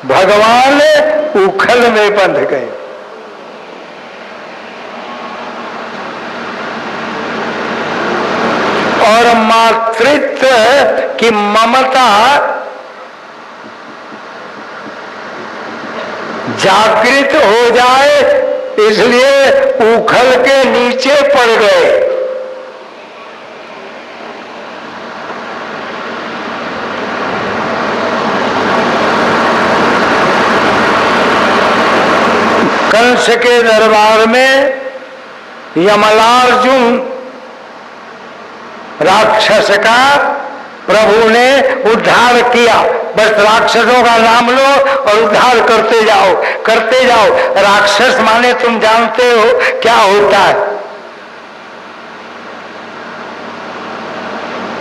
भगवान उखल में बंध गए। और मातृत्व की ममता जागृत हो जाए इसलिए उखल के नीचे पड़ गए। कंस के दरबार में यमलार्जुन राक्षस का प्रभु ने उद्धार किया। बस राक्षसों का नाम लो और उद्धार करते जाओ, करते जाओ। राक्षस माने तुम जानते हो क्या होता है?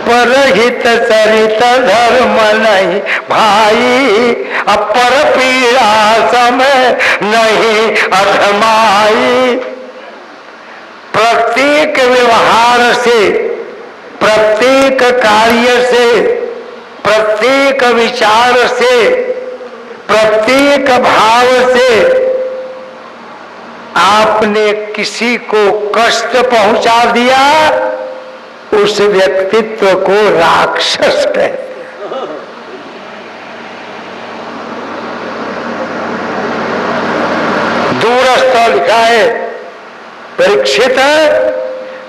परहित चरित धर्म नहीं भाई, अपर पीड़ा समय नहीं अधमाई। प्रत्येक व्यवहार से, प्रत्येक कार्य से, प्रत्येक विचार से, प्रत्येक भाव से आपने किसी को कष्ट पहुंचा दिया, उस व्यक्तित्व को राक्षस कहते हैं। दूरस्थ लिखा है, परीक्षित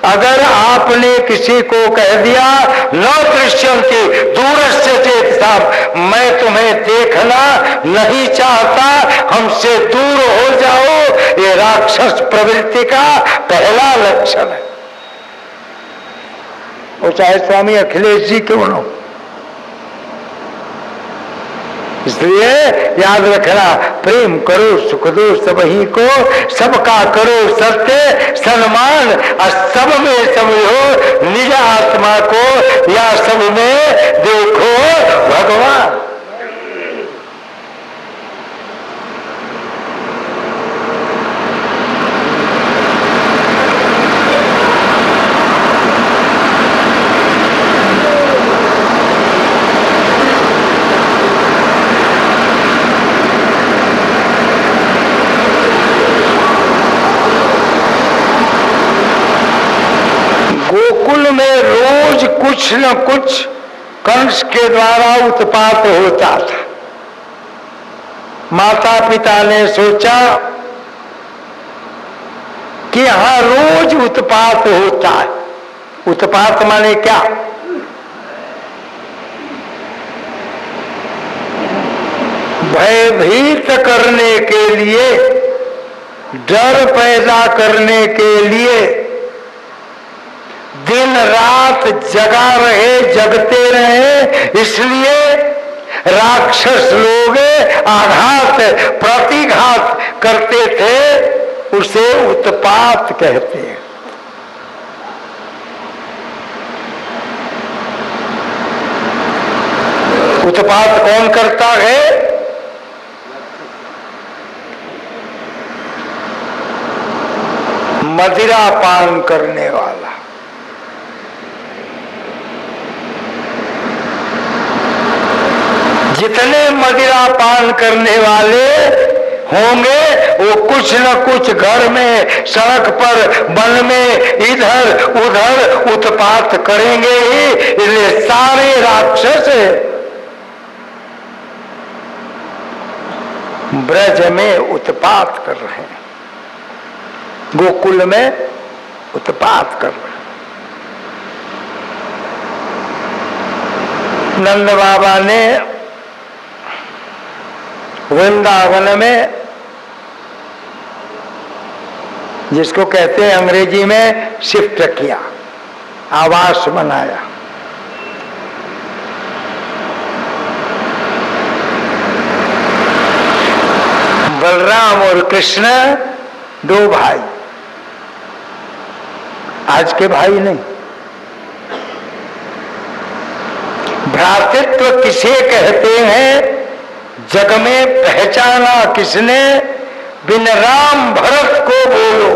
अगर आपने किसी को कह दिया न दृश्यन्ति दूरस्य चेतसा, मैं तुम्हें देखना नहीं चाहता, हमसे दूर हो जाओ, ये राक्षस प्रवृत्ति का पहला लक्षण है। वो चाहे स्वामी अखिलेश जी क्यों न। इसलिए याद रखना, प्रेम करो सुख दो सबही को, सबका करो सत्य सम्मान, और सब में समझो निज आत्मा को, या सब में देखो भगवान। गोकुल में रोज कुछ न कुछ कंस के द्वारा उत्पात होता था। माता पिता ने सोचा कि यहां रोज उत्पात होता है। उत्पात माने क्या? भयभीत करने के लिए, डर पैदा करने के लिए दिन रात जगा रहे, जगते रहे, इसलिए राक्षस लोग आघात प्रतिघात करते थे, उसे उत्पात कहते हैं। उत्पात कौन करता है? मदिरा पान करने वाला। जितने मदिरा पान करने वाले होंगे वो कुछ न कुछ घर में, सड़क पर, वन में, इधर उधर उत्पात करेंगे ही। इसलिए सारे राक्षस ब्रज में उत्पात कर रहे हैं, गोकुल में उत्पात कर रहे हैं। नंद बाबा ने वृंदावन में, जिसको कहते हैं अंग्रेजी में शिफ्ट किया, आवास बनाया। बलराम और कृष्ण दो भाई, आज के भाई नहीं। भ्रातृत्व किसे कहते हैं? जग में पहचाना किसने? बिन राम भरत को बोलो।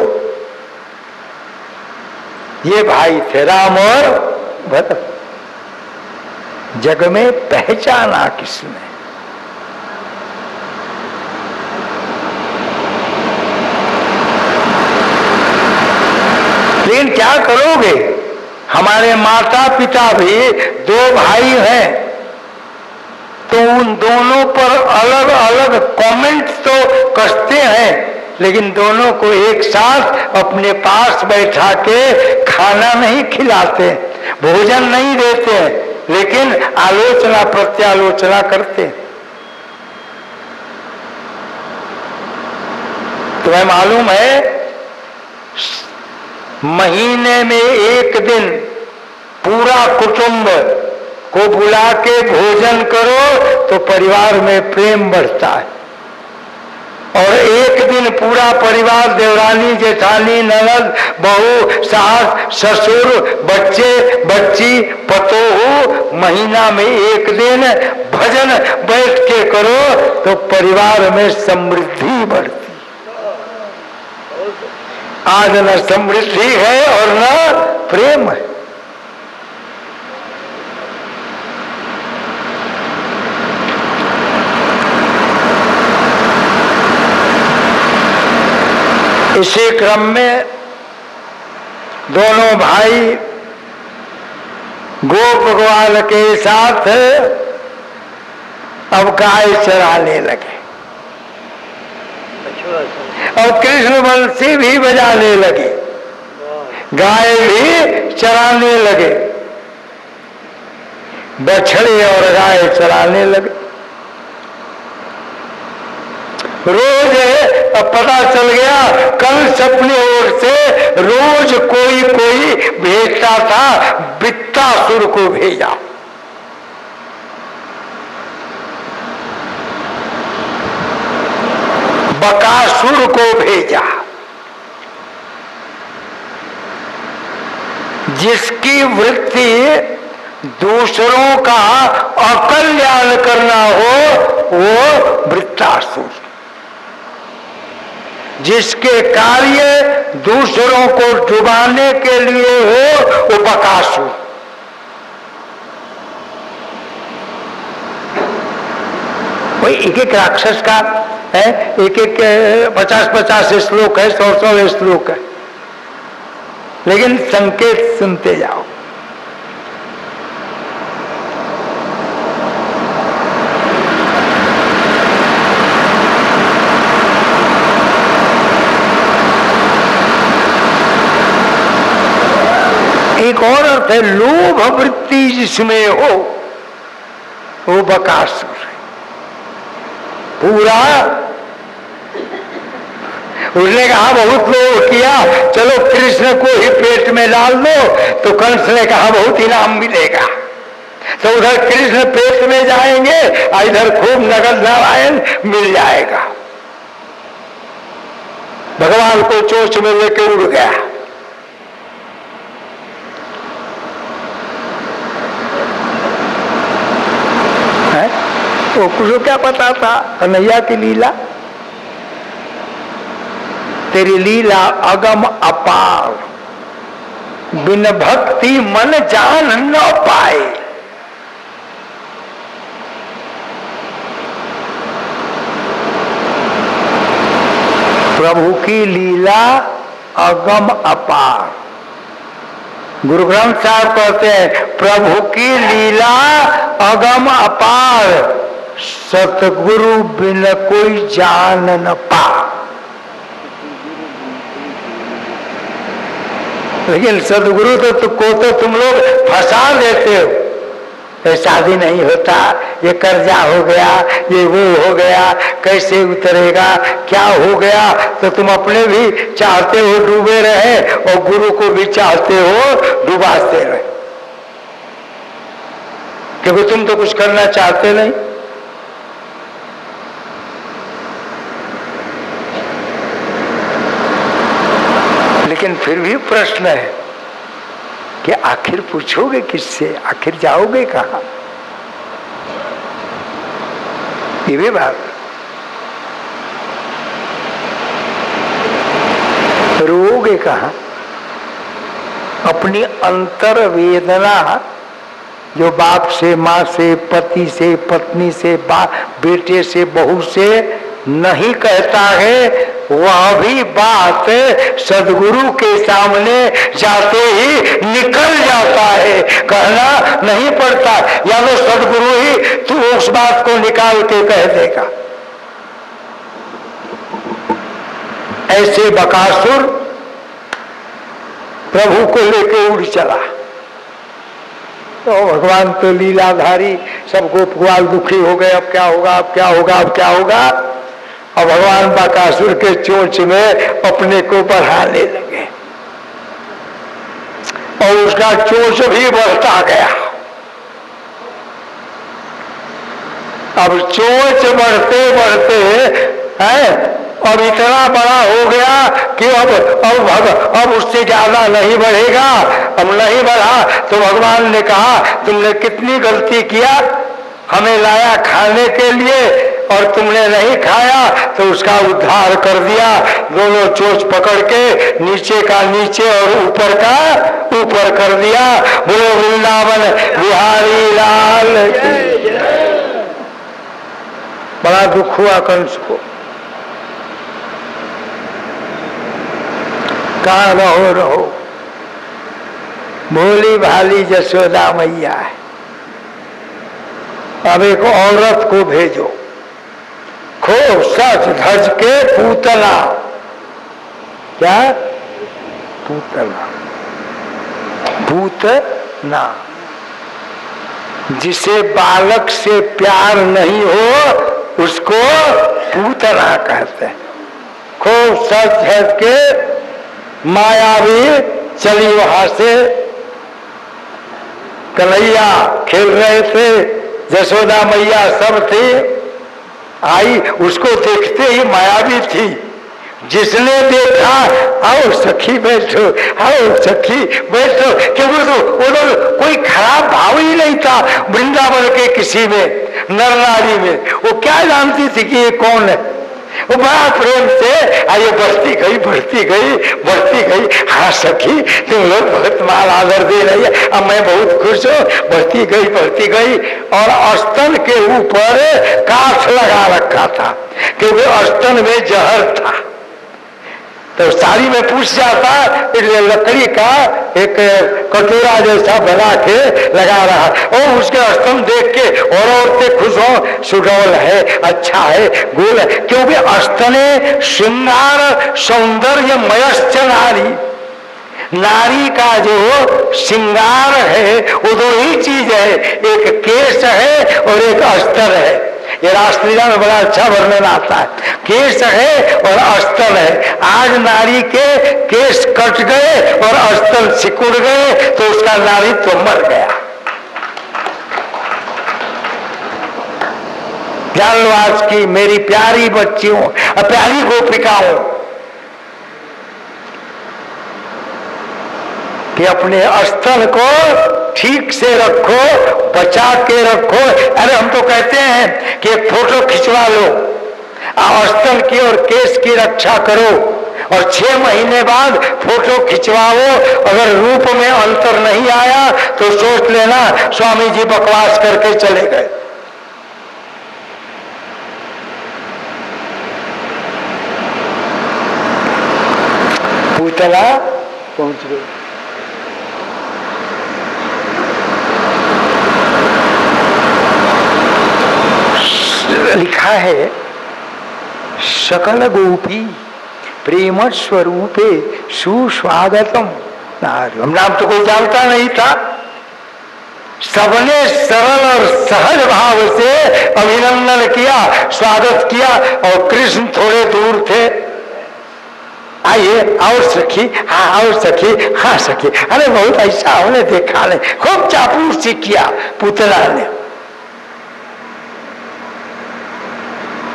ये भाई थे राम और भरत। जग में पहचाना किसने? लेकिन क्या करोगे, हमारे माता पिता भी दो भाई हैं, तो उन दोनों पर अलग अलग कमेंट तो कसते हैं, लेकिन दोनों को एक साथ अपने पास बैठा के खाना नहीं खिलाते, भोजन नहीं देते, लेकिन आलोचना प्रत्यालोचना करते। तुम्हें मालूम है, महीने में एक दिन पूरा कुटुंब को बुला के भोजन करो तो परिवार में प्रेम बढ़ता है, और एक दिन पूरा परिवार, देवरानी जेठानी ननद बहू सास ससुर बच्चे बच्ची पतोहू, महीना में एक दिन भजन बैठ के करो तो परिवार में समृद्धि बढ़ती। आज न समृद्धि है और न प्रेम है। इसी क्रम में दोनों भाई गोप ग्वाल के साथ अब गाय चराने लगे, और कृष्ण बंसी भी बजाने लगे, गाय भी चराने लगे, बछड़े और गाय चराने लगे। रोज पता चल गया, कंस अपनी ओर से रोज कोई कोई भेजता था, वृत्तासुर को भेजा। बकासुर को भेजा, जिसकी वृत्ति दूसरों का अकल्याण करना हो वो वृत्तासुर, जिसके कार्य दूसरों को डुबाने के लिए हो वो बकासुर। वही एक एक राक्षस का है, एक एक 50-50 श्लोक है, 100-100 श्लोक है, लेकिन संकेत सुनते जाओ। एक और अर्थ है, लोभ वृत्ति जिसमें हो वो बकासुर है। पूरा उसने कहा बहुत लोभ किया, चलो कृष्ण को ही पेट में डाल दो, तो कंस ने कहा बहुत इनाम मिलेगा, तो उधर कृष्ण पेट में जाएंगे और इधर खूब नगद नारायण मिल जाएगा। भगवान को चोंच में लेके उड़ गया। वो कुछ क्या पता था कन्हैया की लीला, तेरी लीला अगम अपार, बिन भक्ति मन जान न पाए। प्रभु की लीला अगम अपार। गुरु ग्रंथ साहब कहते हैं, प्रभु की लीला अगम अपार, सतगुरु बिन कोई जान न पा। लेकिन सदगुरु तो तुम लोग फंसा देते हो, ये शादी नहीं होता, ये कर्जा हो गया, ये वो हो गया, कैसे उतरेगा, क्या हो गया, तो तुम अपने भी चाहते हो डूबे रहे और गुरु को भी चाहते हो डुबाते रहे, क्योंकि तुम तो कुछ करना चाहते नहीं। लेकिन फिर भी प्रश्न है कि आखिर पूछोगे किससे, आखिर जाओगे कहां? ये भी बात, रोगे कहां? अपनी अंतर वेदना जो बाप से, माँ से, पति से, पत्नी से, बेटे से, बहू से नहीं कहता है, वह भी बात सदगुरु के सामने जाते ही निकल जाता है, कहना नहीं पड़ता। या तो सदगुरु ही तू उस बात को निकाल के कह देगा। ऐसे बकासुर प्रभु को लेके उड़ चला। तो भगवान तो लीलाधारी, सब गोपवाल दुखी हो गए, अब क्या होगा, अब क्या होगा, अब क्या होगा। और भगवान बकासुर के चोंच में अपने को बढ़ाने लगे और उसका चोंच भी बढ़ता गया। अब चोंच बढ़ते बढ़ते है अब इतना बड़ा हो गया कि अब उससे ज्यादा नहीं बढ़ेगा। अब नहीं बढ़ा तो भगवान ने कहा तुमने कितनी गलती किया, हमें लाया खाने के लिए और तुमने नहीं खाया, तो उसका उद्धार कर दिया। दोनों चोंच पकड़ के नीचे का नीचे और ऊपर का ऊपर कर दिया। बोलो वृंदावन बिहारी लाल की। बड़ा दुख हुआ कंस को। कहाँ रहो, भोली भाली जसोदा मैया है। अब एक औरत को भेजो, खूब सच धज के पूतना, क्या पूतना, पूतना, जिसे बालक से प्यार नहीं हो उसको पूतना कहते हैं। खूब सच धज के माया भी चली वहां से। कन्हैया खेल रहे थे, जसोदा मैया सब थी, आई, उसको देखते ही माया भी थी। जिसने देखा आओ सखी बैठो, आओ सखी बैठो, क्योंकि वो तो कोई खराब भाव ही नहीं था वृंदावन के किसी में, नर नारी में। वो क्या जानती थी कि ये कौन है। वो बड़ा प्रेम से आइए बढ़ती गई बढ़ती गई बढ़ती गई। हाँ सखी तुम लोग बहुत माल आदर दे रही है, अब मैं बहुत खुश हूँ। बढ़ती गई और स्तन के ऊपर काठ लगा रखा था क्योंकि स्तन में जहर था। तो साड़ी में पूछ जाता, इसलिए लकड़ी का एक कटोरा जैसा बना के लगा रहा और उसके स्तन देख के और औरतें खुश हो, सुडौल है, अच्छा है, गोल है, क्योंकि स्तने श्रृंगार सौंदर्य मयश्च नारी। नारी का जो श्रृंगार है वो दो ही चीज है, एक केश है और एक अस्तर है। ये रासलीला में बड़ा अच्छा वर्णन आता है। केश है और अस्तर है। आज नारी के केश कट गए और अस्तर सिकुड़ गए तो उसका नारी तो मर गया। जान लो आज की मेरी प्यारी बच्चियों और प्यारी गोपिकाओं कि अपने स्थल को ठीक से रखो, बचा के रखो। अरे हम तो कहते हैं कि एक फोटो खिंचवा लो, स्थल की और केस की रक्षा करो और 6 महीने बाद फोटो खिंचवाओ। अगर रूप में अंतर नहीं आया तो सोच लेना स्वामी जी बकवास करके चले गए। पूतला पहुंच गई। लिखा है सकल गोपी प्रेम स्वरूपे सुस्वागतम। हम नाम तो कोई जानता नहीं था, सबने सरल और सहज भाव से अभिनंदन किया, स्वागत किया और कृष्ण थोड़े दूर थे। आइए आओ सखी, हाँ आओ सखी, हाँ सखी। अरे बहुत ऐसा हमने देखा नहीं, खूब चापलूसी किया पुतला ने।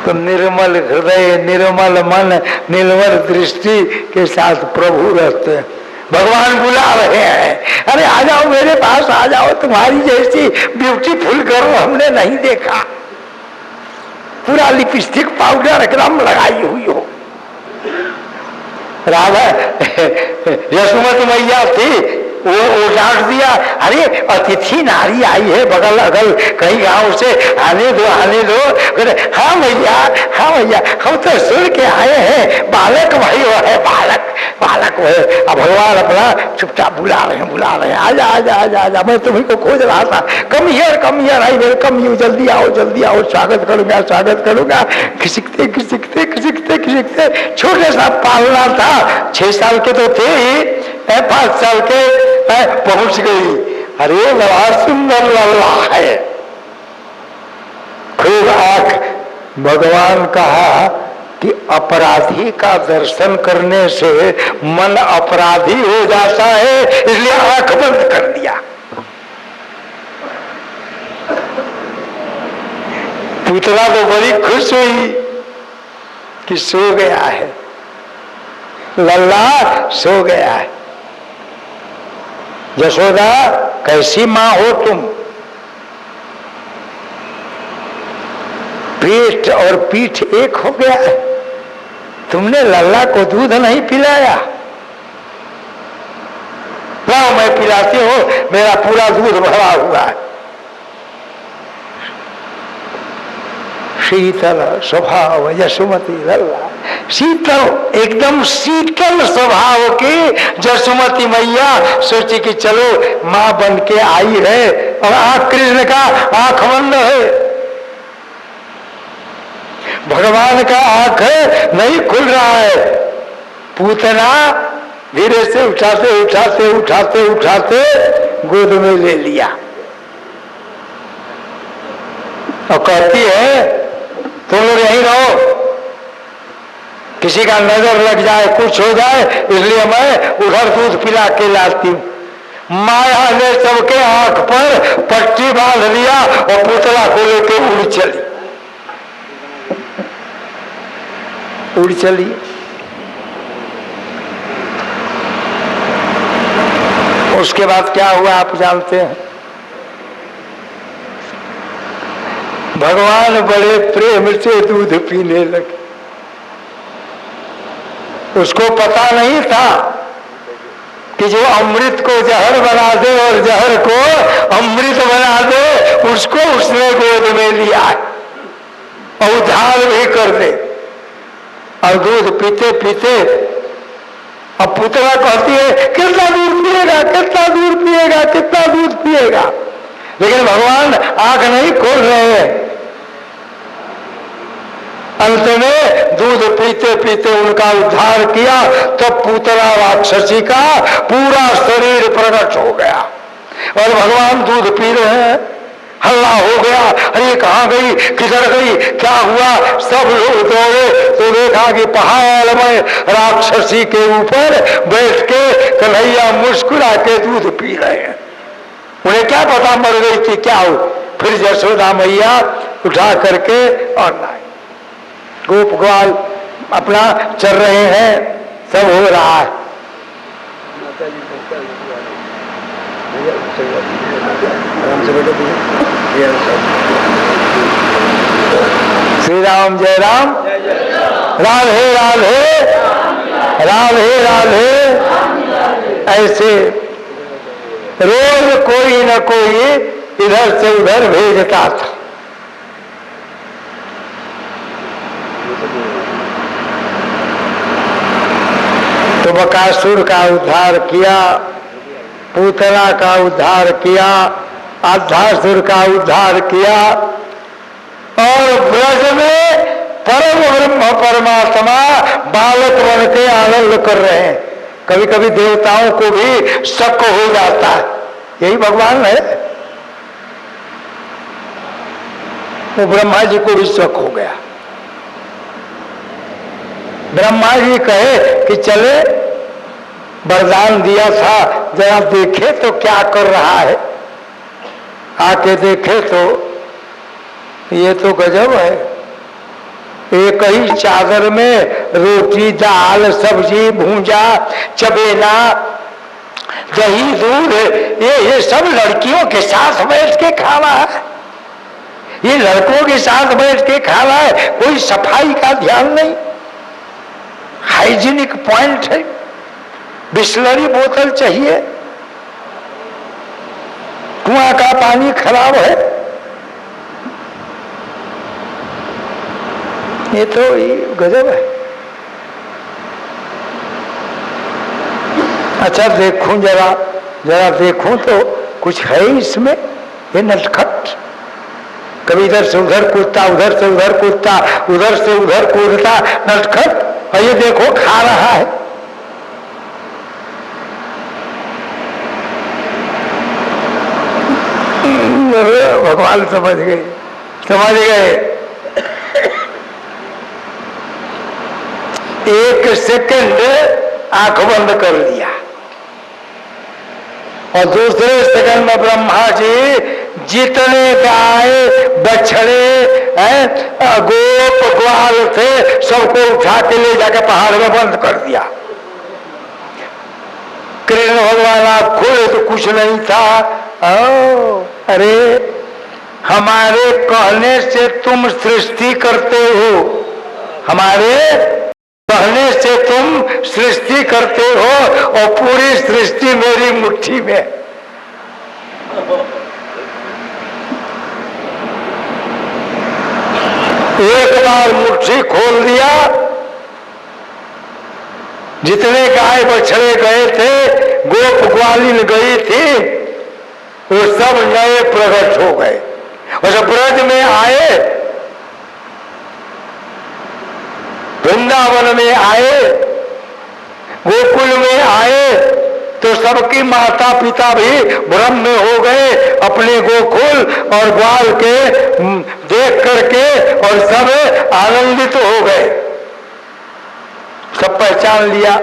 तो निर्मल हृदय, निर्मल मन, निर्मल दृष्टि के साथ प्रभु रहते हैं। भगवान बुला रहे हैं, अरे आ जाओ मेरे पास, आ जाओ, तुम्हारी जैसी ब्यूटीफुल गर्ल हमने नहीं देखा। पूरा लिपस्टिक पाउडर एकदम लगाई हुई हो। राधा यशोमती मैया थी, वो डांट दिया, अरे अतिथि नारी आई है बगल अगल कहीं गांव से, आने दो आने दो। हाँ भैया, हाँ भैया, हम तो सुन के आए हैं, बालक भाई वो है, बालक बालक वो है। अब भगवान अपना चुपचाप बुला रहे हैं, आजा आजा आजा आजा, मैं तुम्ही को खोज रहा था, come here I welcome you, जल्दी आओ, स्वागत करूंगा। खिसकते खिसकते खिसकते खिसकते, छोटे सा पालना था, 6 साल के तो थे ही, 5 साल के पहुंच गई। अरे बड़ा सुंदर लल्ला है, खूब आंख। भगवान कहा कि अपराधी का दर्शन करने से मन अपराधी हो जाता है, इसलिए आंख बंद कर दिया। पुतला तो बड़ी खुश हुई कि सो गया है, लल्ला सो गया है। यशोदा, कैसी मां हो तुम? पेट और पीठ एक हो गया है, तुमने लल्ला को दूध नहीं पिलाया। लाओ मैं पिलाती हूं, मेरा पूरा दूध भरा हुआ है। शीतल स्वभाव यशोमती लल्ला, शीतल एकदम शीतल स्वभाव की जसुमती मैया सोची कि चलो मां बन के आई है, और आंख कृष्ण का आंख बंद है, भगवान का आंख नहीं खुल रहा है। पूतना धीरे से उठाते गोद में ले लिया और कहती है तुम लोग यहीं रहो, किसी का नजर लग जाए, कुछ हो जाए, इसलिए मैं उधर दूध पिला के लाती हूं। माया ने सबके आंख पर पट्टी बांध लिया और पुतला को लेकर उड़ चली। उसके बाद क्या हुआ आप जानते हैं। भगवान बड़े प्रेम से दूध पीने लगे। उसको पता नहीं था कि जो अमृत को जहर बना दे और जहर को अमृत बना दे, उसको उसने गोद में लिया और उद्धार भी कर दे। और दूध पीते पीते अब पुतला कहती है कितना दूध पिएगा, लेकिन भगवान आंख नहीं खोल रहे हैं। अंत में दूध पीते पीते उनका उद्धार किया, तब पुतला राक्षसी का पूरा शरीर प्रकट हो गया और भगवान दूध पी रहे हैं। हल्ला हो गया, अरे कहाँ गई, किधर गई, क्या हुआ? सब लोग दौड़े तो देखा कि पहाड़ में राक्षसी के ऊपर बैठ के कन्हैया मुस्कुरा के दूध पी रहे हैं। उन्हें क्या पता मर गई थी, क्या हो। फिर यशोदा मैया उठा करके और लाई। गोप ग्वाल अपना चल रहे हैं, सब हो रहा है। श्री राम जय राम, राधे राधे, राधे राधे। ऐसे रोज कोई न कोई इधर से उधर भेजता था। तो बकासुर का उद्धार किया, पूतना का उद्धार किया, अद्धासुर का उद्धार किया, और ब्रज में परम ब्रह्म परमात्मा बालक बन के आनंद कर रहे हैं। कभी कभी देवताओं को भी शक हो जाता है, यही भगवान है। वो ब्रह्मा जी को भी शक हो गया। ब्रह्मा जी कहे कि चले, वरदान दिया था, जरा देखे तो क्या कर रहा है। आके देखे तो ये तो गजब है। एक ही चादर में रोटी, दाल, सब्जी, भूंजा, चबेना, दही, दूध, ये सब लड़कियों के साथ बैठ के खाना है। ये लड़कों के साथ बैठ के खाना है। कोई सफाई का ध्यान नहीं, हाइजीनिक पॉइंट है। बिस्लरी बोतल चाहिए, कुआं का पानी खराब है। ये तो ये गजब है। अच्छा देखूं जरा जरा देखूं तो कुछ है इसमें, ये नटखट कभी इधर से उधर कूदता, उधर से उधर कूदता, उधर से उधर कूदता, नटखट। और ये देखो खा रहा है। भगवान समझ गए, समझ गए। एक सेकंड आंख बंद कर लिया और दूसरे सेकंड में ब्रह्मा जी जितने गाय बछड़े गोप ग्वाल थे सबको उठा के ले जाके पहाड़ में बंद कर दिया। कृष्ण भगवान आप खोले तो कुछ नहीं था। अरे हमारे कहने से तुम सृष्टि करते हो, हमारे कहने से तुम सृष्टि करते हो और पूरी सृष्टि मेरी मुट्ठी में। एक बार मुट्ठी खोल दिया, जितने गाय बछड़े गए थे, गोप ग्वालिन गई थी, वो सब नए प्रकट हो गए। और जब ब्रज में आए, वृंदावन में आए, गोकुल में आए, तो सबकी माता पिता भी भ्रम में हो गए अपने गोकुल और ग्वाल के देख करके, और सब आनंदित हो गए, सब पहचान लिया।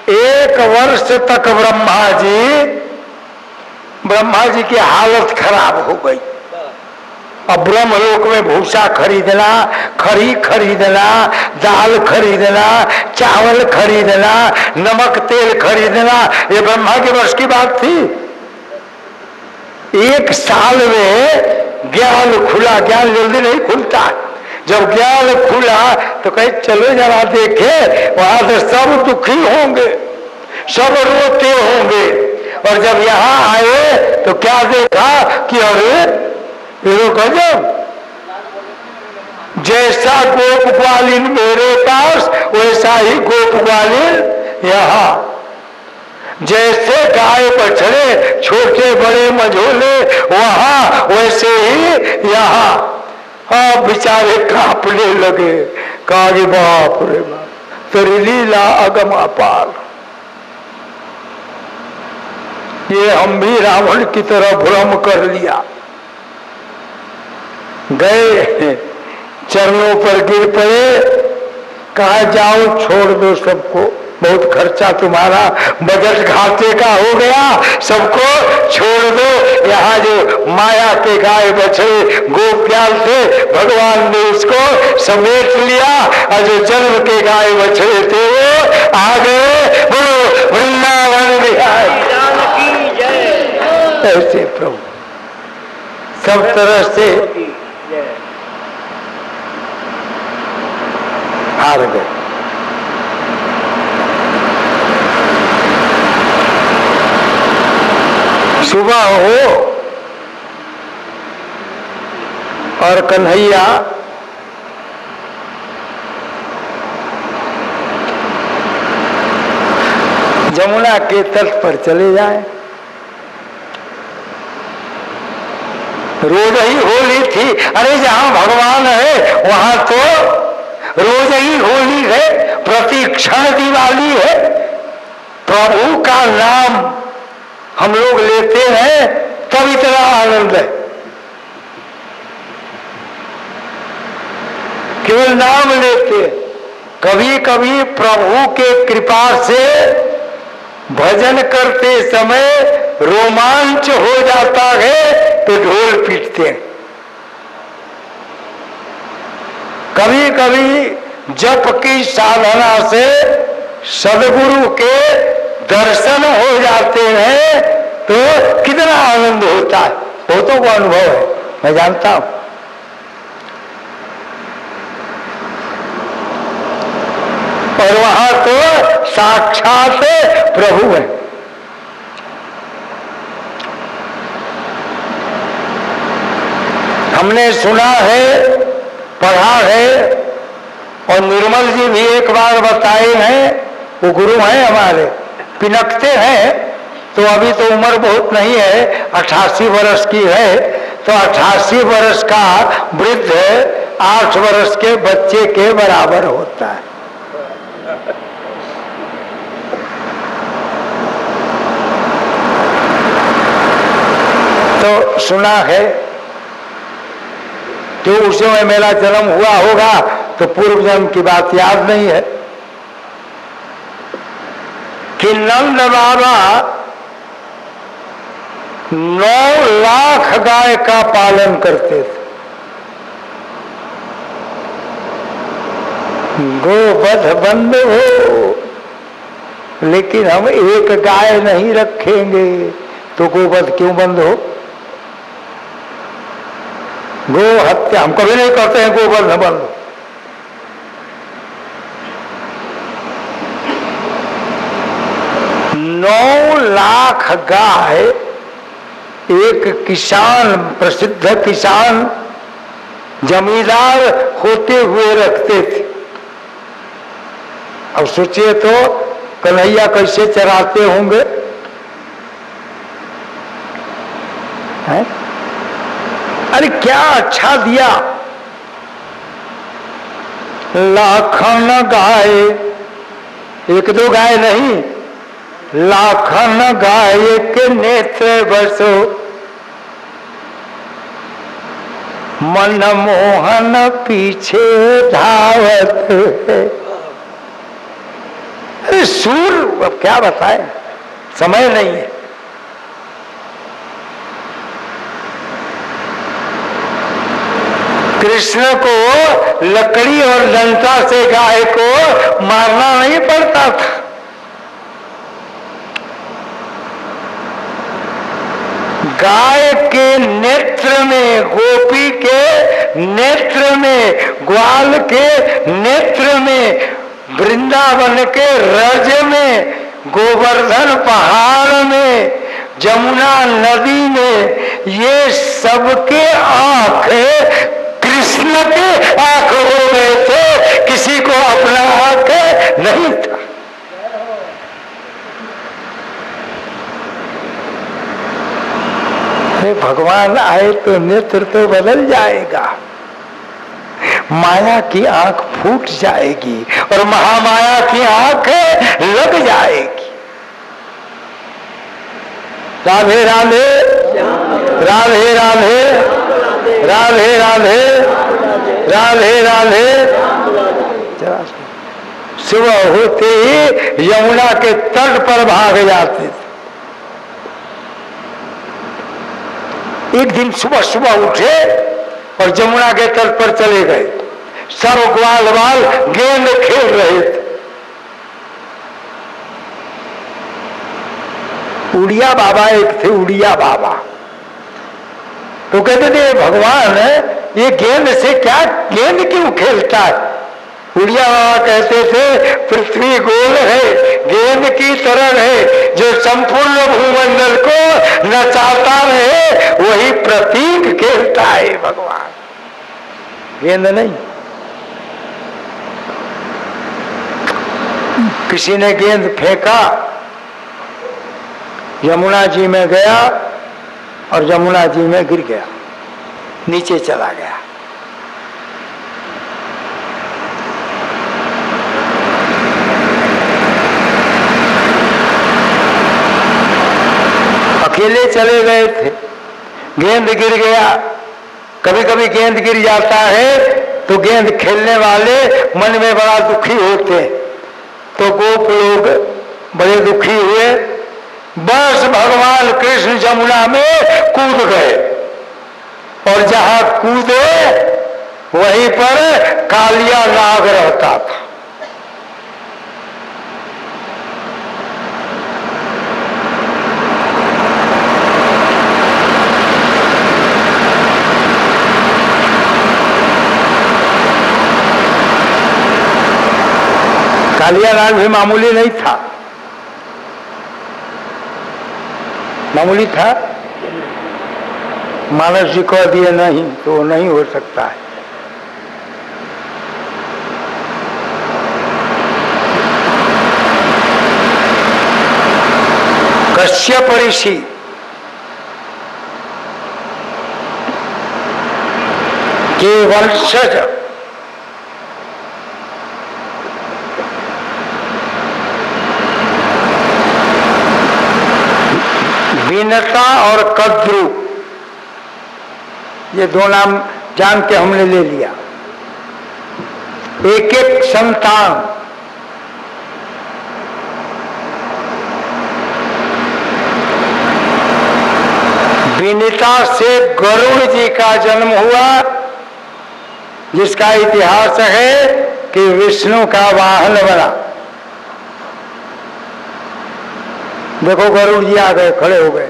एक वर्ष तक ब्रह्मा जी की हालत खराब हो गई। अब ब्रह्मलोक में भूसा खरीदना, खरी खरीदना, दाल खरीदना, चावल खरीदना, नमक तेल खरीदना, ये ब्रह्मा के वर्ष की बात थी। एक साल में ज्ञान खुला, ज्ञान जल्दी नहीं खुलता। जब ज्ञान खुला तो कहे चलो जरा देखे, वहां से सब दुखी होंगे, सब रोते होंगे। और जब यहाँ आए तो क्या देखा कि अरे ये गजब, जैसा गोप ग्वालिन मेरे पास वैसा ही गोप ग्वालिन यहाँ, जैसे गाय बछड़े छोटे बड़े मझोले वहां वैसे ही यहाँ। हाँ बेचारे कांपने लगे, कहा बाप रे बाप, तेरी लीला अगम अपार। ये हम भी रावण की तरह भ्रम कर लिया। गए चरणों पर गिर पड़े, कहा जाओ छोड़ दो सबको, बहुत खर्चा तुम्हारा, बजट घाटे का हो गया, सबको छोड़ दो। यहाँ जो माया के गाय बछड़े गोप्याल थे, भगवान ने उसको समेट लिया, और जो जन्म के गाय बछड़े थे वो आ गए। बोलो वृंदावन बिहारी ऐसे प्रभु सब तरह से हार गए। सुबह हो और कन्हैया जमुना के तट पर चले जाए। रोज ही होली थी। अरे जहां भगवान है वहां तो रोज ही होली है, प्रति क्षण दिवाली है। प्रभु का नाम हम लोग लेते हैं तब इतना आनंद है। केवल नाम लेते, कभी कभी प्रभु के कृपा से भजन करते समय रोमांच हो जाता है तो ढोल पीटते हैं। कभी कभी जप की साधना से सदगुरु के दर्शन हो जाते हैं तो कितना आनंद होता है, बहुतों को अनुभव है, मैं जानता हूं। और वहां तो साक्षात प्रभु है। हमने सुना है, पढ़ा है और निर्मल जी भी एक बार बताए हैं, वो गुरु हैं हमारे, पिनकते हैं, तो अभी तो उम्र बहुत नहीं है, 88 वर्ष की है, तो 88 वर्ष का वृद्ध 8 वर्ष के बच्चे के बराबर होता है। तो सुना है तो उस समय मेरा जन्म हुआ होगा, तो पूर्व जन्म की बात याद नहीं है कि नंद बाबा 9 लाख गाय का पालन करते थे। गोवध बंद हो, लेकिन हम एक गाय नहीं रखेंगे, तो गोवध क्यों बंद हो? गो हत्या हम कभी नहीं करते हैं, गोवध न बंद हो। नौ लाख गाय एक किसान, प्रसिद्ध किसान, जमींदार होते हुए रखते थे। अब सोचिए तो कन्हैया कैसे चराते होंगे, हैं? अरे क्या अच्छा दिया, लाखन गाय, एक दो गाय नहीं, लाखन गाय के नेत्र बसो, मनमोहन पीछे धावत है। अरे सूर, अब क्या बताएं, समय नहीं है। कृष्ण को लकड़ी और डंडा से गाय को मारना नहीं पड़ता था। गाय के नेत्र में, गोपी के नेत्र में, ग्वाल के नेत्र में, वृंदावन के रज में, गोवर्धन पहाड़ में, जमुना नदी में, ये सबके आंख कृष्ण के आंख हो गए थे, किसी को अपना आंख नहीं था। भगवान आए तो नेत्र तो बदल जाएगा, माया की आंख फूट जाएगी और महामाया की आंख लग जाएगी। राधे राधे, राधे राधे, राधे राधे, राधे राधे। सुबह होते ही यमुना के तट पर भाग जाते थे। एक दिन सुबह सुबह उठे और जमुना के तट पर चले गए। सब ग्वाल बाल गेंद खेल रहे थे। उड़िया बाबा एक थे, उड़िया बाबा, तो कहते थे भगवान ये गेंद से क्या, गेंद क्यों खेलता है? उड़िया बाबा कहते थे पृथ्वी गोल है, गेंद की तरह है, जो संपूर्ण भूमंडल को नचाता रहे वही प्रतीक खेलता है भगवान, गेंद नहीं। किसी ने गेंद फेंका, यमुना जी में गया और यमुना जी में गिर गया, नीचे चला गया। अकेले चले गए थे, गेंद गिर गया। कभी कभी गेंद गिर जाता है तो गेंद खेलने वाले मन में बड़ा दुखी होते हैं, तो गोप लोग बड़े दुखी हुए। बस भगवान कृष्ण जमुना में कूद गए और जहां कूदे वहीं पर कालिया नाग रहता था। कालिया नाग भी मामूली नहीं था, मामूली था। मानस जी कह दिए नहीं तो नहीं हो सकता है। कश्यप ऋषि के वंशज विनता और कद्रु, ये दो नाम जान के हमने ले लिया। एक एक संतान विनिता से गरुड़ जी का जन्म हुआ, जिसका इतिहास है कि विष्णु का वाहन बना। देखो गरुड़ जी आ गए, खड़े हो गए।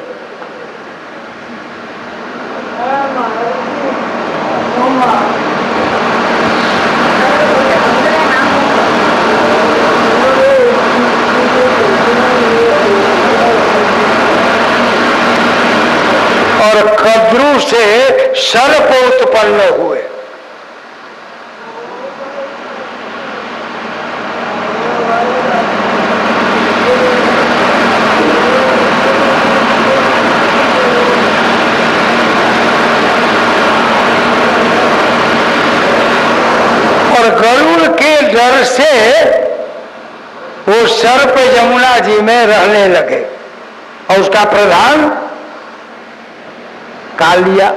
और कद्रु से सर्प उत्पन्न हुए। और गरुड़ के डर से वो सर्प यमुना जी में रहने लगे और उसका प्रधान कालिया।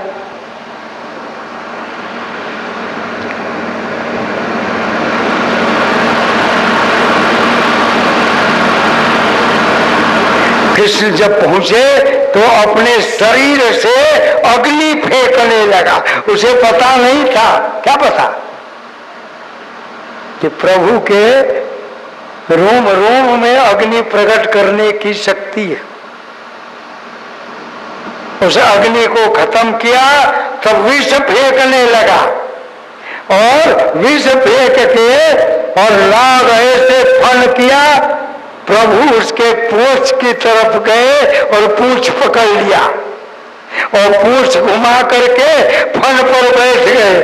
कृष्ण जब पहुंचे तो अपने शरीर से अग्नि फेंकने लगा। उसे पता नहीं था, क्या पता कि प्रभु के रोम रोम में अग्नि प्रकट करने की शक्ति है। उस अग्नि को खत्म किया, तब विष फेंकने लगा और विष फेंक के और लाग ऐसे फन किया, प्रभु उसके पूंछ की तरफ गए और पूंछ पकड़ लिया और पूंछ घुमा करके फन पर बैठ गए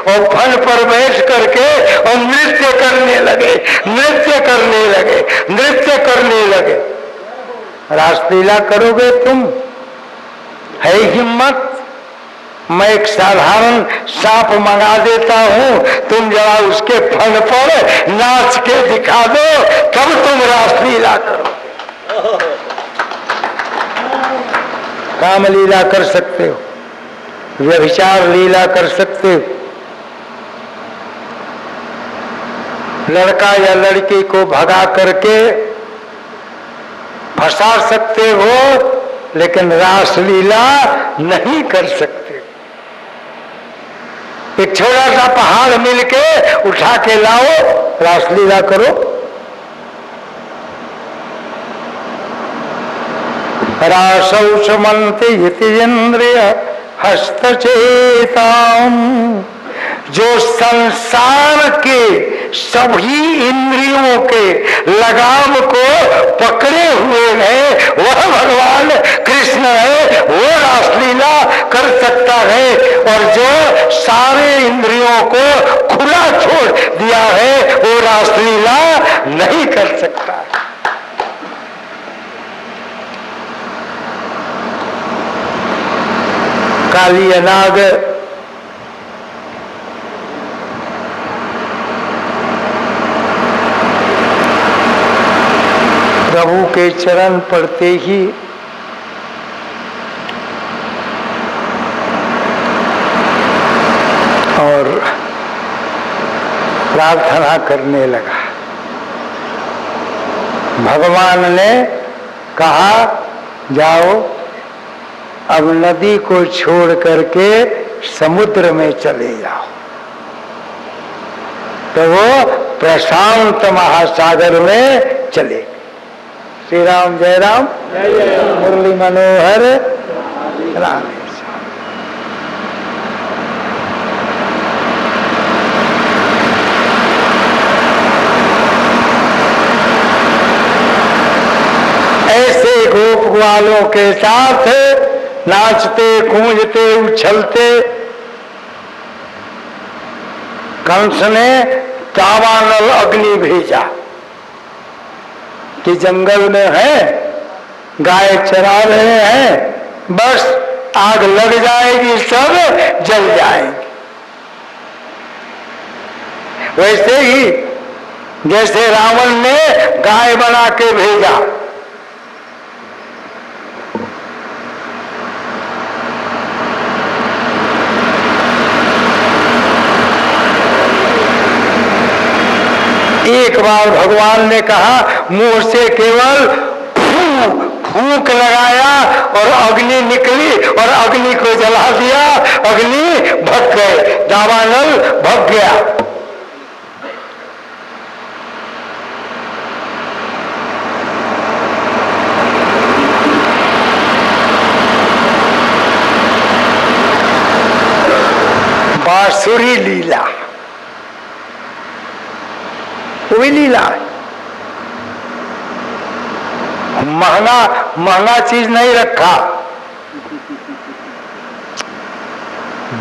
और फन पर बैठ करके और नृत्य करने लगे, नृत्य करने लगे, नृत्य करने लगे। रासलीला करोगे तुम? है हिम्मत? मैं एक साधारण सांप मंगा देता हूं, तुम जरा उसके फन पर नाच के दिखा दो, तब तुम रासलीला करो। काम लीला कर सकते हो, व्यभिचार लीला कर सकते हो, लड़का या लड़की को भगा करके फंसा सकते हो, लेकिन रासलीला नहीं कर सकते। एक छोटा सा पहाड़ मिलके उठा के लाओ, रासलीला करो। रासौ सुमन्ति यतीन्द्रिय हस्तचेताम, जो संसार के सभी इंद्रियों के लगाम को पकड़े हुए हैं, वह भगवान कृष्ण है, वो रासलीला कर सकता है। और जो सारे इंद्रियों को खुला छोड़ दिया है, वो रासलीला नहीं कर सकता। काली अनाग प्रभु के चरण पड़ते ही और प्रार्थना करने लगा। भगवान ने कहा, जाओ अब नदी को छोड़ करके समुद्र में चले जाओ। तो वो प्रशांत महासागर में चले। श्री राम जय राम, मुरली मनोहर राम। ऐसे गोप ग्वालों के साथ नाचते कूंजते उछलते कंस ने दावानल अग्नि भेजा कि जंगल में है गाय चरा रहे हैं, बस आग लग जाएगी, सब जल जाएंगे। वैसे ही जैसे रावण ने गाय बना के भेजा, एक बार भगवान ने कहा, मुंह से केवल फूंक लगाया और अग्नि निकली और अग्नि को जला दिया, अग्नि भग गए, दावानल भग गया। बांसुरी लीला, वो भी लीला है। महंगा महंगा चीज नहीं रखा,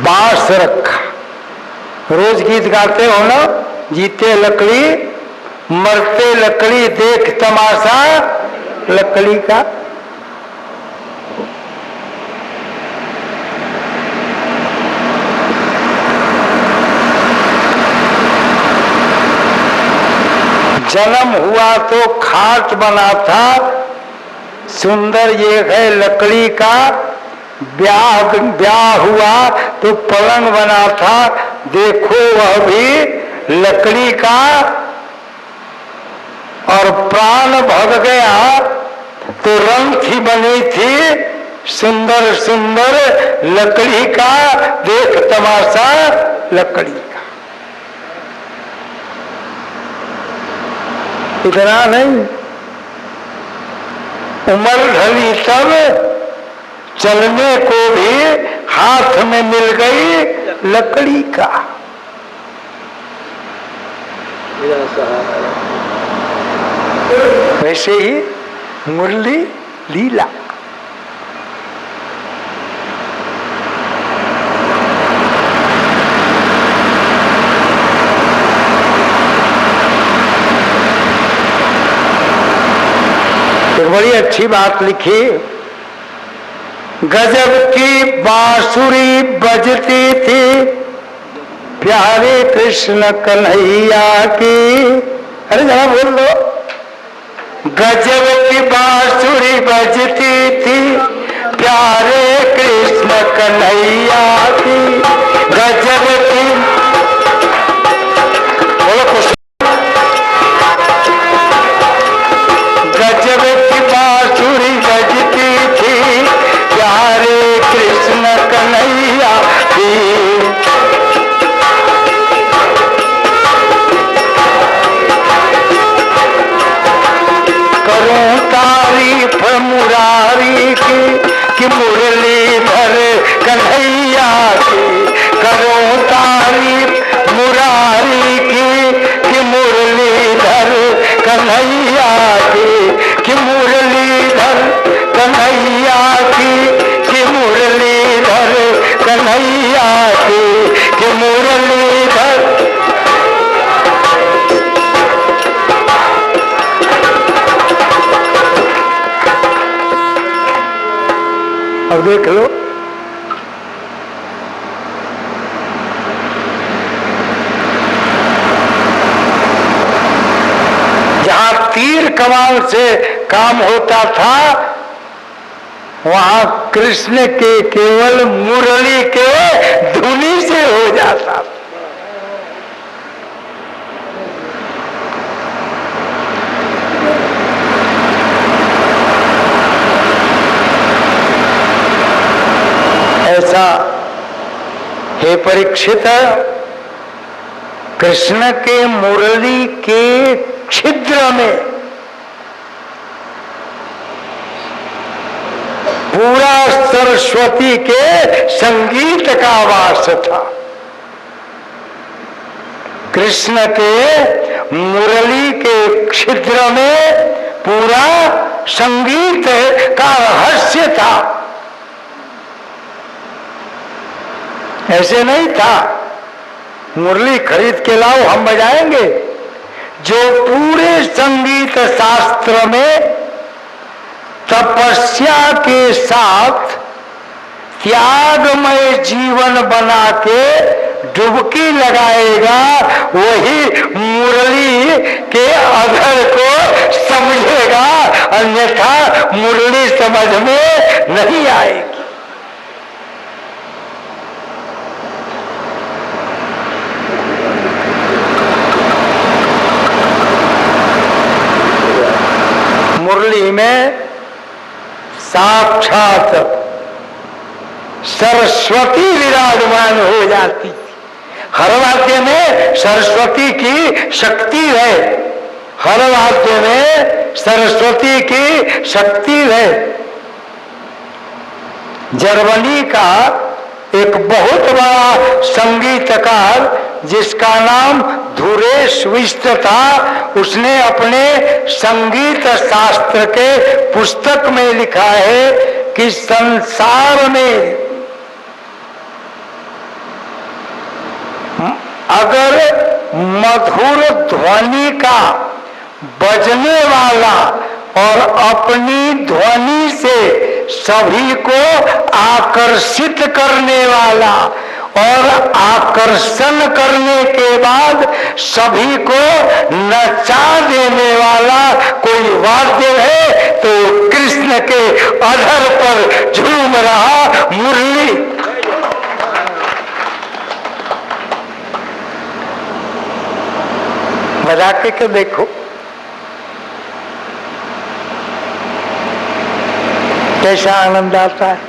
बांस रखा। रोज गीत गाते हो ना, जीते लकड़ी मरते लकड़ी, देख तमाशा लकड़ी का। जन्म हुआ तो खाट बना था, सुंदर ये है लकड़ी का। ब्याह हुआ तो पलंग बना था, देखो वह भी लकड़ी का। और प्राण भग गया तो रंथी बनी थी, सुंदर सुंदर लकड़ी का, देख तमाशा लकड़ी का। इतना नहीं, उम्र ढली तब चलने को भी हाथ में मिल गई लकड़ी का। वैसे ही मुरली लीला। बड़ी अच्छी बात लिखी, गजब की बांसुरी बजती थी प्यारे कृष्ण कन्हैया की। अरे जरा बोल लो, गजब की बांसुरी बजती थी प्यारे कृष्ण कन्हैया की। गजब की, बोलो कुछ, गजब की बांसुरी बजती थी प्यारे कृष्ण कन्हैया की। करूं तारीफ मुरारी की कि मुरलीधर कन्हैया की। करूं तारीफ मुरारी की कि मुरलीधर कन्हैया की। कि मुरलीधर कन्हैया की, कि मुरलीधर कन्हैया की। कि मुरलीधर। अब देख लो, जहां तीर कमान से काम होता था, वहां कृष्ण के केवल मुरली के धुनी से हो जाता था। ऐसा हे परीक्षित, कृष्ण के मुरली के छिद्र में पूरा सरस्वती के संगीत का वास था। कृष्ण के मुरली के छिद्र में पूरा संगीत का रहस्य था। ऐसे नहीं था मुरली खरीद के लाओ हम बजाएंगे। जो पूरे संगीत शास्त्र में तपस्या के साथ त्यागमय जीवन बना के डुबकी लगाएगा, वही मुरली के अधर को समझेगा, अन्यथा मुरली समझ में नहीं आएगी। मुरली में साक्षात सरस्वती विराजमान हो जाती। हर वाद्य में सरस्वती की शक्ति है, हर वाद्य में सरस्वती की शक्ति है। जर्मनी का एक बहुत बड़ा संगीतकार जिसका नाम धुरेश विष्ट था, उसने अपने संगीत शास्त्र के पुस्तक में लिखा है कि संसार में अगर मधुर ध्वनि का बजने वाला और अपनी ध्वनि से सभी को आकर्षित करने वाला और आकर्षण करने के बाद सभी को नचा देने वाला कोई वाद्य है तो कृष्ण के अधर पर झूम रहा मुरली। बजा के देखो कैसा आनंद आता है।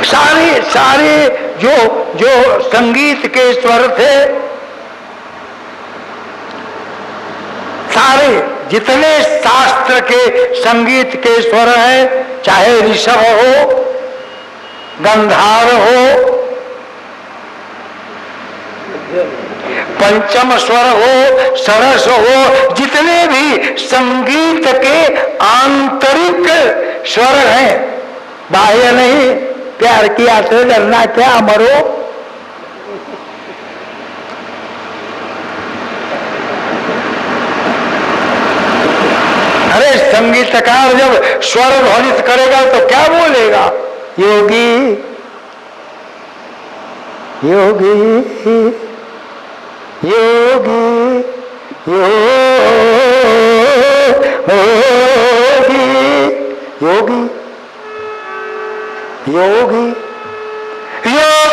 सारे जो संगीत के स्वर थे, सारे जितने शास्त्र के संगीत के स्वर हैं, चाहे ऋषभ हो, गंधार हो, पंचम स्वर हो, सरस हो, जितने भी संगीत के आंतरिक स्वर हैं, बाह्य नहीं। प्यार किया से डरना क्या, मरो। अरे संगीतकार जब स्वर ध्वनित करेगा तो क्या बोलेगा? योगी योगी योगी योगी योगी योगी योगी योगी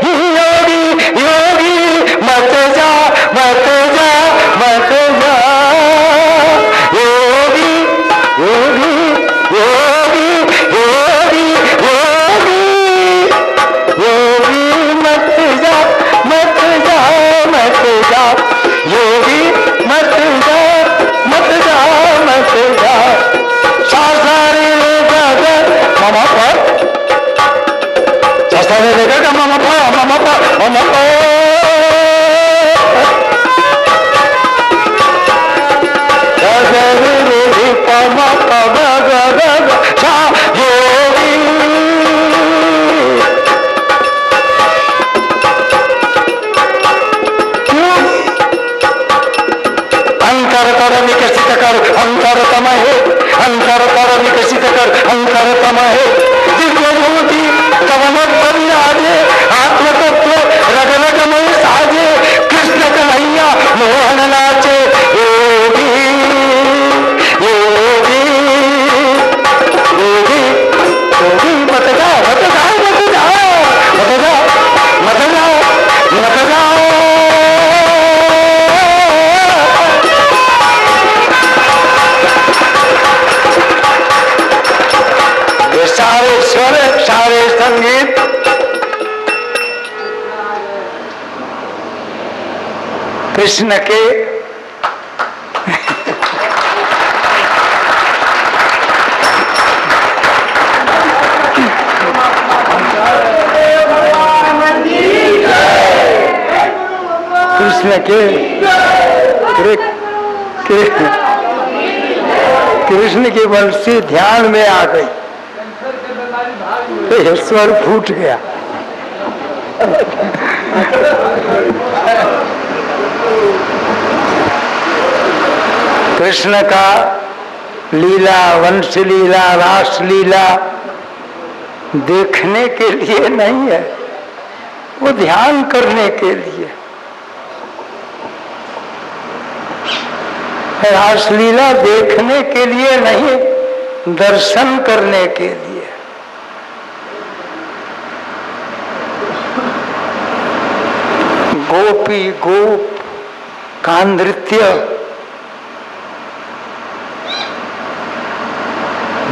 योगी योगी मत जा मत जा मत जा योगी योगी योगी योगी योगी योगी मत जा मत जा मत जा योगी मत जा मत जा मत जा सारे ममा पर सारे देखा ममा पर अंतरतम है अंतरतर विकसित कर अंतरतम है दिव्यभूति कवन बलिराजे आत्मतत्व रग रग में साजे कृष्ण कन्हैया मोहन नाचे योगी योगी योगी योगी मत जा मत जा मत जा मत जा मत जा मत जा। सारे स्वर सारे संगीत कृष्ण के कृष्ण के कृष्ण की बंसी ध्यान में आ गई। तो ये स्वर फूट गया। कृष्ण का लीला, वंश लीला, रास लीला देखने के लिए नहीं है, वो ध्यान करने के लिए। रासलीला देखने के लिए नहीं, दर्शन करने के लिए। गोपी गोप का नृत्य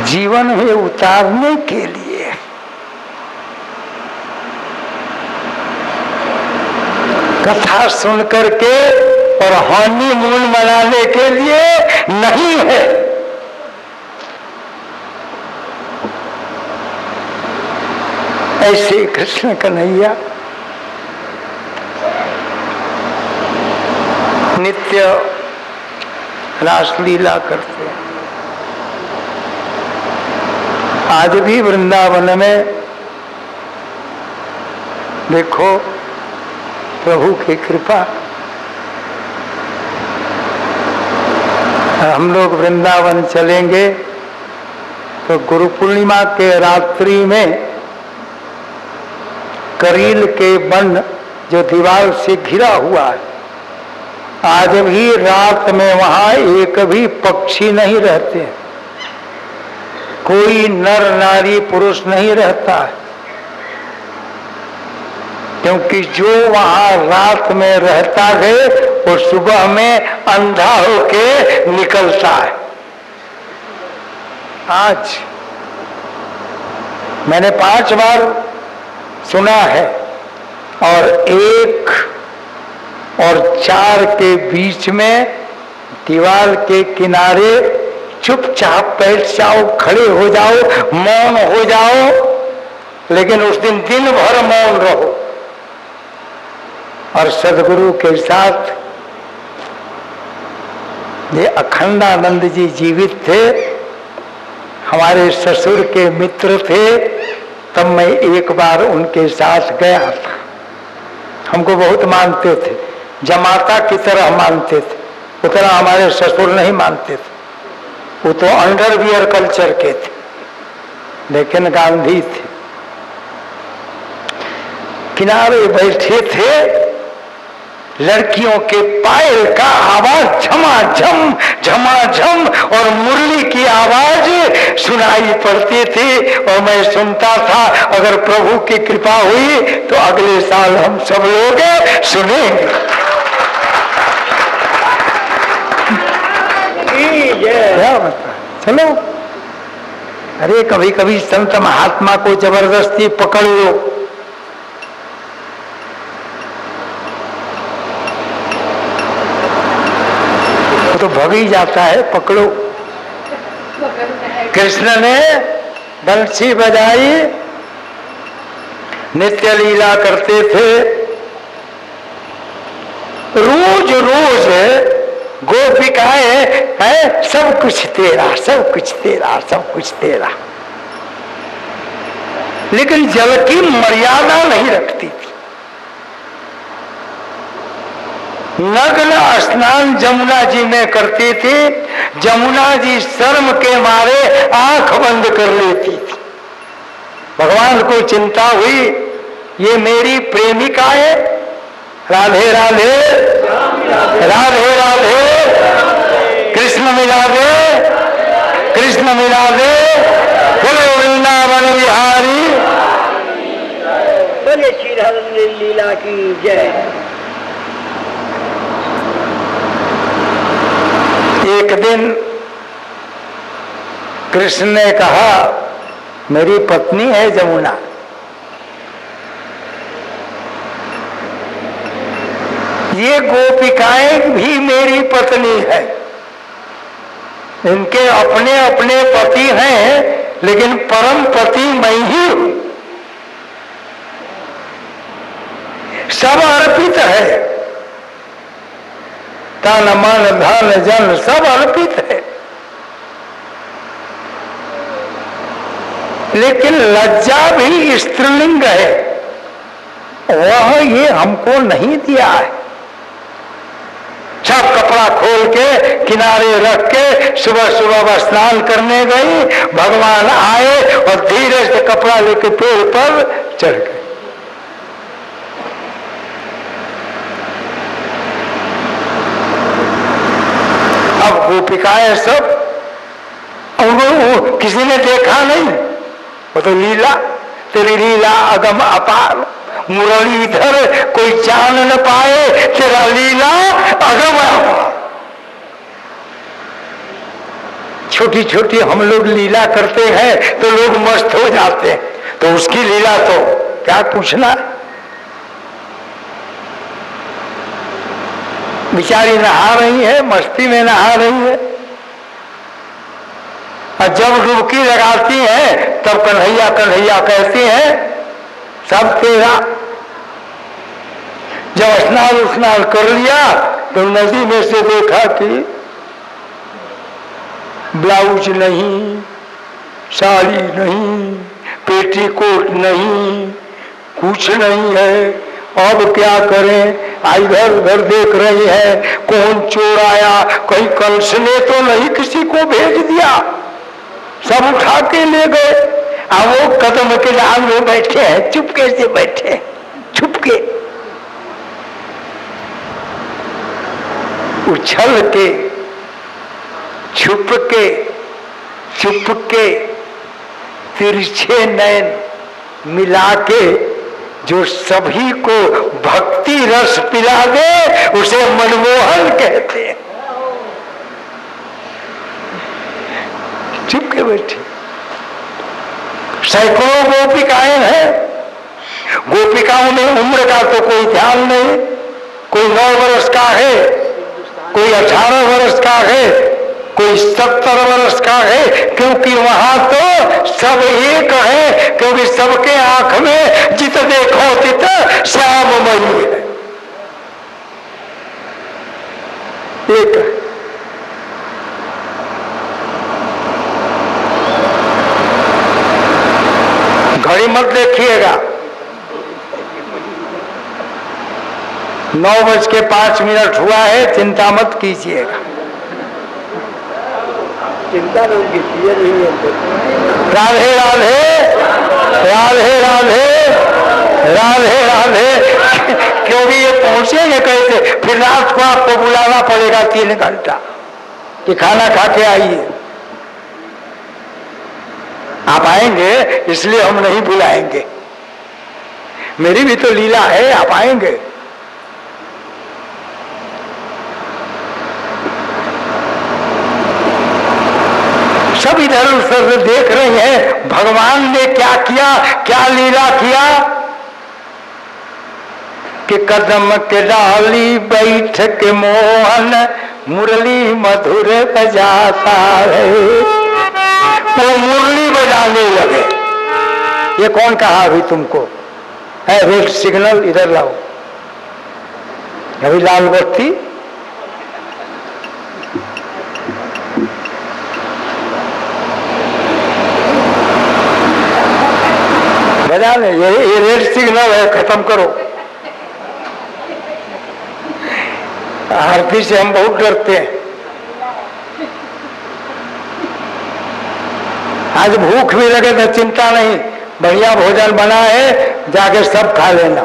जीवन में उतारने के लिए, कथा सुन करके और हनीमून मनाने के लिए नहीं है। ऐसे कृष्ण कन्हैया नित्य रासलीला करते हैं। आज भी वृंदावन में देखो प्रभु की कृपा, हम लोग वृंदावन चलेंगे तो गुरु पूर्णिमा के रात्रि में करील के वन जो दीवार से घिरा हुआ है, आज भी रात में वहां एक भी पक्षी नहीं रहते, कोई नर नारी पुरुष नहीं रहता है, क्योंकि जो वहां रात में रहता है वो सुबह में अंधा होके निकलता है। आज मैंने 5 बार सुना है, और 1 और 4 के बीच में दीवार के किनारे चुपचाप बैठ जाओ, खड़े हो जाओ, मौन हो जाओ, लेकिन उस दिन भर मौन रहो। और सदगुरु के साथ ये अखंडानंद जी जीवित थे, हमारे ससुर के मित्र थे, तब मैं एक बार उनके साथ गया था। हमको बहुत मानते थे, जमाता की तरह मानते थे, उतना हमारे ससुर नहीं मानते थे, वो तो अंडरवियर कल्चर के थे, लेकिन गांधी थे। किनारे बैठे थे, लड़कियों के पायल का आवाज झमाझम झमाझम और मुरली की आवाज सुनाई पड़ती थी, और मैं सुनता था। अगर प्रभु की कृपा हुई तो अगले साल हम सब लोग सुनेंगे। चलो, अरे कभी कभी संत महात्मा को जबरदस्ती पकड़ लो, तो भग ही जाता है, पकड़ो। कृष्ण ने बंसी बजाई, नित्य लीला करते थे, रोज रोज गोपिकाएं है, सब कुछ तेरा, सब कुछ तेरा, सब कुछ तेरा, लेकिन जल की मर्यादा नहीं रखती थी। नग्न स्नान जमुना जी में करती थी, जमुना जी शर्म के मारे आंख बंद कर लेती थी। भगवान को चिंता हुई, ये मेरी प्रेमिका है, राधे राधे राधे राधे, कृष्ण मिला दे, कृष्ण मिला दे, बोले वृंदावन बिहारी, बोले श्री राधे लीला की जय। एक दिन कृष्ण ने कहा, मेरी पत्नी है जमुना, ये गोपिकाएं भी मेरी पत्नी है, इनके अपने अपने पति हैं, लेकिन परम पति मैं ही हूं, सब अर्पित है, तन मन धन जन सब अर्पित है। लेकिन लज्जा भी स्त्रीलिंग है, वह ये हमको नहीं दिया है। सब कपड़ा खोल के किनारे रख के सुबह सुबह वह स्नान करने गई, भगवान आए और धीरे से कपड़ा लेके पेड़ पर चढ़ गए। अब गोपिकाएं सब, उनको किसी ने देखा नहीं, वो तो लीला, तेरी लीला अगम अपार, मुरली इधर कोई जान न पाए, तेरा लीला अगम अपार। छोटी छोटी हम लोग लीला करते हैं तो लोग मस्त हो जाते हैं, तो उसकी लीला तो क्या पूछना। बेचारी नहा रही है, मस्ती में नहा रही है, और जब डुबकी लगाती है तब कन्हैया कन्हैया कहती है, सब तेरा। जब स्नान कर लिया तो नदी में से देखा कि ब्लाउज नहीं, साड़ी नहीं, पेटीकोट नहीं, कुछ नहीं है। अब क्या करें, इधर उधर देख रही है, कौन चोर आया, कहीं कंस ने तो नहीं किसी को भेज दिया, सब उठा के ले गए। अब वो कदम के डाल में बैठे हैं, चुपके से बैठे, छुपके उछल के, छुप के, चुप के, तिरछे नैन मिला के जो सभी को भक्ति रस पिला दे उसे मनमोहन कहते हैं। चुप के बैठे, सैकड़ों गोपिकाएं हैं। गोपिकाओं में उम्र का तो कोई ध्यान नहीं, कोई 9 वर्ष का है, कोई 18 वर्ष का है, कोई 70 वर्ष का है, क्योंकि वहां तो सब एक है, क्योंकि सबके आंख में जित देखो तित श्याममयी है, एक है। घड़ी मत देखिएगा, 9:05 हुआ है, चिंता मत कीजिएगा। चिंता नहीं कीजिए, नहीं है। राधे राधे राधे राधे राधे राधे। क्योंकि ये पहुंचेंगे कैसे, फिर रात को आपको बुलाना पड़ेगा 3 घंटा कि खाना खा के आइए। आप आएंगे इसलिए हम नहीं बुलाएंगे, मेरी भी तो लीला है, आप आएंगे। सब इधर उधर देख रहे हैं भगवान ने क्या किया, क्या लीला किया कि कदम के डाली बैठ के मोहन मुरली मधुर बजाता है। वो मुरली बजाने लगे। ये कौन कहा अभी तुमको है? रेड सिग्नल इधर लाओ, अभी लाल बत्ती। बजा ले, ये रेड सिग्नल है, खत्म करो। आरती से हम बहुत डरते हैं। आज भूख भी लगे तो चिंता नहीं, बढ़िया भोजन बना है, जाके सब खा लेना।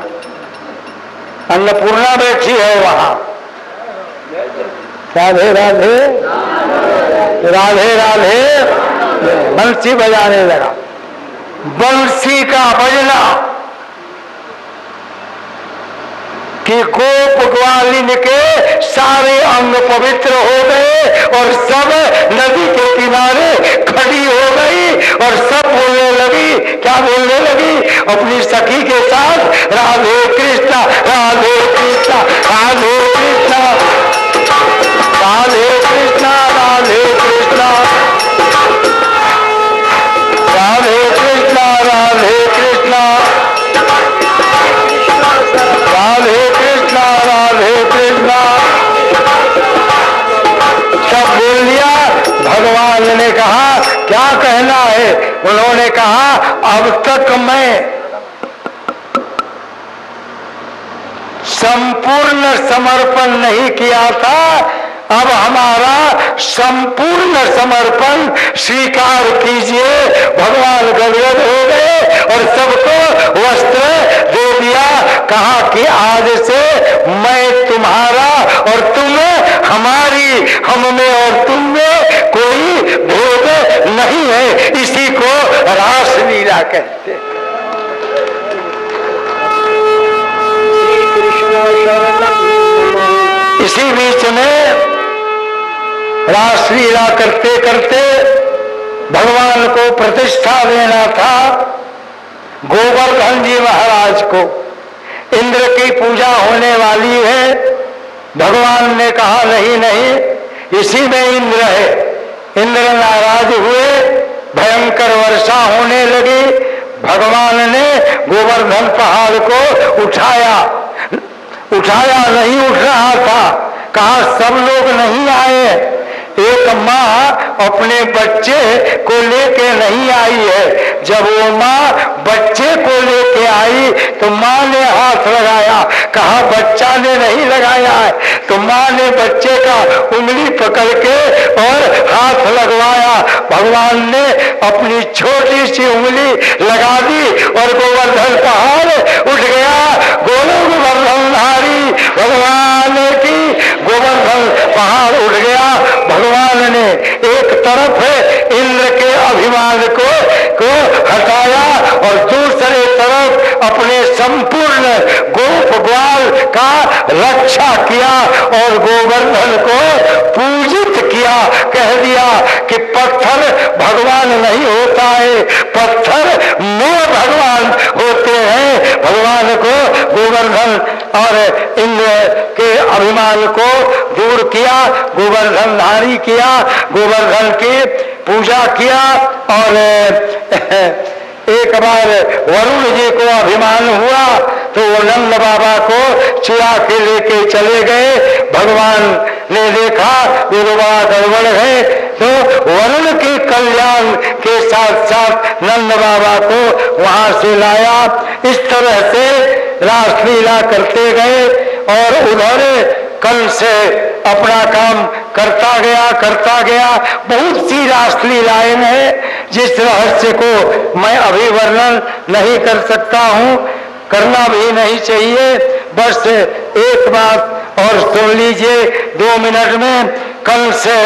अन्नपूर्णा बैठी है वहां। राधे राधे राधे राधे। बंसी बजाने लगा। बंसी का बजना कि गोप ग्वालिन के सारे अंग पवित्र हो गए और सब नदी के किनारे खड़ी हो गई और सब बोलने लगी। क्या बोलने लगी? अपनी सखी के साथ, राधे कृष्णा राधे कृष्णा राधे कृष्णा राधे कृष्णा राधे कृष्णा राधे कृष्णा राधे कृष्णा राधे कृष्णा राधे कृष्णा। सब बोल लिया। भगवान ने कहा क्या कहना है? उन्होंने कहा अब तक मैं संपूर्ण समर्पण नहीं किया था, अब हमारा संपूर्ण समर्पण स्वीकार कीजिए। भगवान गदगद हो गए और सबको वस्त्र दे दिया। कहा कि आज से मैं तुम्हारा और तुम हमारी, हम में और तुम में कोई भेद नहीं है। इसी को रासलीला कहते हैं। इसी बीच में रासलीला करते करते भगवान को प्रतिष्ठा देना था। गोवर्धन जी महाराज को इंद्र की पूजा होने वाली है। भगवान ने कहा नहीं नहीं, इसी में इंद्र है। इंद्र नाराज हुए, भयंकर वर्षा होने लगी। भगवान ने गोवर्धन पहाड़ को उठाया नहीं उठ रहा था। कहा सब लोग नहीं आए। एक माँ अपने बच्चे को लेके नहीं आई है। जब वो माँ बच्चे को लेके आई तो माँ ने हाथ लगाया। कहा बच्चा ने नहीं लगाया है। तो माँ ने बच्चे का उंगली पकड़ के और हाथ लगवाया। भगवान ने अपनी छोटी सी उंगली लगा दी और गोवर्धन पहाड़ उठ गया। गोवर्धनधारी भगवान की गोवर्धन पहाड़ उठ गया। भगवान ने एक तरफ इंद्र के अभिमान को हटाया और दूसरे तरफ अपने संपूर्ण गोप ग्वाल का रक्षा किया और गोवर्धन को पूजित किया। कह दिया कि पत्थर भगवान नहीं होता है, पत्थर में भगवान होते हैं। भगवान को गोवर्धन और इंद्र के अभिमान को दूर किया, गोवर्धनधारी किया, गोवर्धन की पूजा किया। और एक बार वरुण जी को अभिमान हुआ तो वो नंद बाबा को चिरा के लेके चले गए। भगवान ने देखा ये तो बड़ा गड़बड़ है, तो वरुण के कल्याण के साथ साथ नंद बाबा को वहां से लाया। इस तरह से रासलीला करते गए और उधर कल से अपना काम करता गया। बहुत सी रासलीलाएं हैं जिस रहस्य को मैं अभी वर्णन नहीं कर सकता हूं, करना भी नहीं चाहिए। बस एक बात और सुन लीजिए 2 मिनट में। कल से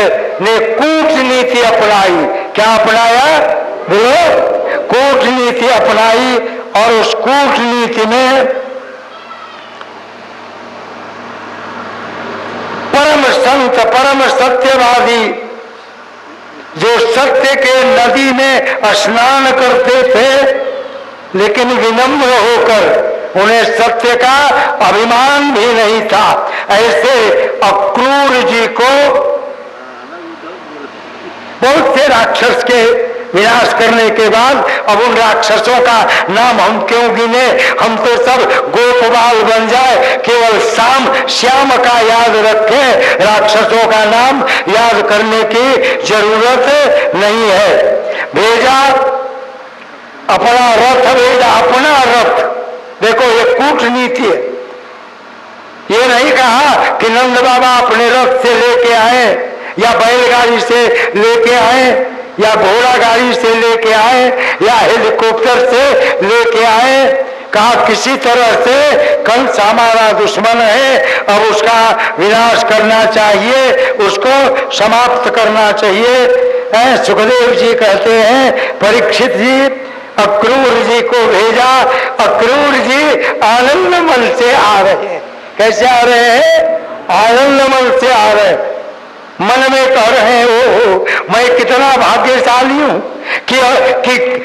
ने कूटनीति अपनाई। क्या अपनाया? बोलो, कूटनीति अपनाई। और उस कूटनीति में परम संत, परम सत्यवादी जो सत्य के नदी में स्नान करते थे, लेकिन विनम्र होकर, उन्हें सत्य का अभिमान भी नहीं था, ऐसे अक्रूर जी को बहुत से राक्षस के विनाश करने के बाद अब उन राक्षसों का नाम हम क्यों गिने? हम तो सब गोपबाल बन जाए, केवल श्याम का याद रखें। राक्षसों का नाम याद करने की जरूरत नहीं है। भेजा अपना रथ। देखो ये कूटनीति है। ये नहीं कहा कि नंद बाबा अपने रथ से लेके आए या बैलगाड़ी से लेके आए या घोड़ा गाड़ी से लेके आए या हेलीकॉप्टर से लेके आए। कहा किसी तरह से कंस हमारा दुश्मन है, अब उसका विनाश करना चाहिए, उसको समाप्त करना चाहिए। सुखदेव जी कहते हैं परीक्षित जी अक्रूर जी को भेजा। अक्रूर जी आनंद मन से आ रहे हैं। कैसे आ रहे हैं? आनंद मन से आ रहे हैं। मन में कह रहे हैं ओ मैं कितना भाग्यशाली हूं कि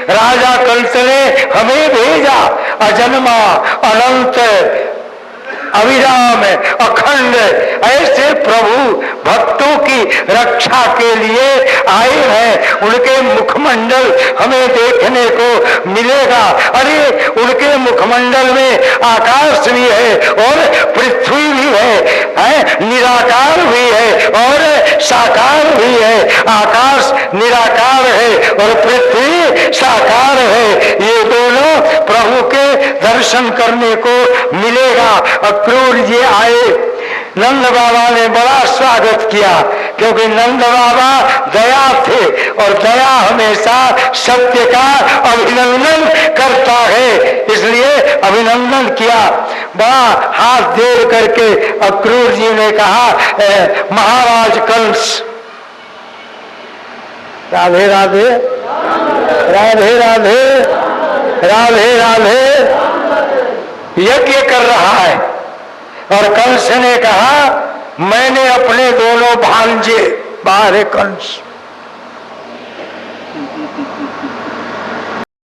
राजा कंस ने हमें भेजा। अजन्मा, अनंत, अविराम, अखंड ऐसे प्रभु भक्तों की रक्षा के लिए आए हैं। उनके मुखमंडल हमें देखने को मिलेगा। अरे उनके मुखमंडल में आकाश भी है और पृथ्वी भी है, निराकार भी है और साकार भी है। आकाश निराकार है और पृथ्वी साकार है। ये दोनों प्रभु के दर्शन करने को मिलेगा। अक्रूर जी आए, नंद बाबा ने बड़ा स्वागत किया, क्योंकि नंद बाबा दया थे और दया हमेशा सत्य का अभिनंदन करता है, इसलिए अभिनंदन किया। बड़ा हाथ जोड़ करके अक्रूर जी ने कहा, महाराज कंस, राधे राधे राधे राधे राधे राधे, यज्ञ कर रहा है। और कंस ने कहा, मैंने अपने दोनों भांजे, बाहर कंस,